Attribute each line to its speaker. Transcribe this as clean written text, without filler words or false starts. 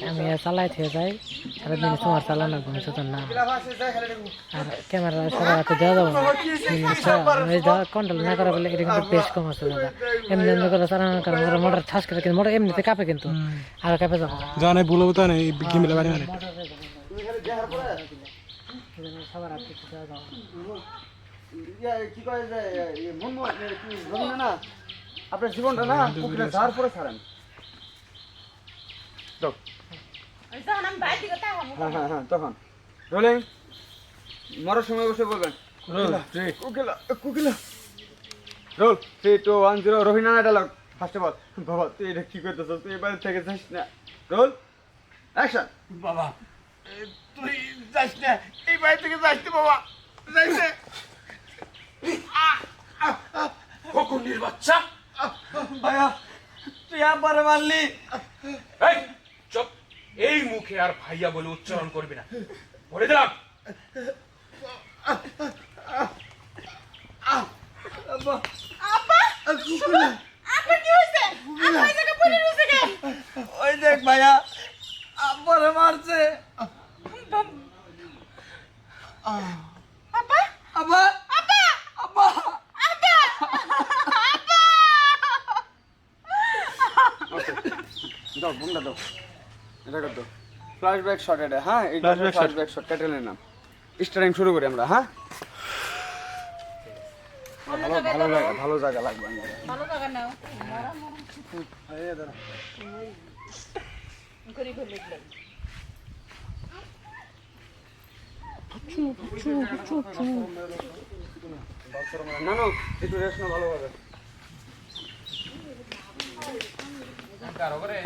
Speaker 1: আমি চালাই থেকে যাই সারাদিন তোমার চালানো সুতরাং না আর ক্যামেরা সবার হাতে দেওয়া যাবো না কন্ট্রোল না করা বলে এটা কিন্তু বেশ কম আছে দাদা এমনি এমনি করে চালানোর কারণে মোটর ঠাস করে কিন্তু মোটর এমনিতে কাঁপে কিন্তু আর কাঁপে যাবো
Speaker 2: জানে বলবো তো না গেমলে বাড়ি মানে
Speaker 1: সবার হাতে দেওয়া যাবো
Speaker 3: কি কয় যে মন না আপনার জীবনটা না পুকুরে ধার পরে ছাড়েন হ্যাঁ তখন রোলিং মরার সময় বসে বলবেন কুকিলা রোল 3 2 1 0 রোহিণা ডায়লগ ফার্স্ট অফ অল বাবা তুই এটা কি করতেছ তুই এবারে থেকে যাস না রোল অ্যাকশন
Speaker 4: বাবা তুই যাস না এই বাড়ি থেকে যাস না বাবা যাস না ফকুন্নির বাচ্চা
Speaker 3: ভাইয়া তুই আবার মারলি
Speaker 4: এই চুপ এই মুখে আর ভাইয়া বলে উচ্চারণ করবি না বলে দিলাম
Speaker 3: ওই দেখ ভাইয়া আবার মারছে দাও বন্ধা দাও এটা কর দাও ফ্ল্যাশব্যাক শট এটা হ্যাঁ এই ফ্ল্যাশব্যাক শট টাইটেলের নাম স্টারিং শুরু করি আমরা হ্যাঁ ভালো জায়গা লাগবে
Speaker 5: ভালো জায়গা নাও
Speaker 3: এই দাঁড়া
Speaker 5: গরিব লিখলেন
Speaker 3: না না একটু রেস্ট না ভালোভাবে
Speaker 4: কারো করে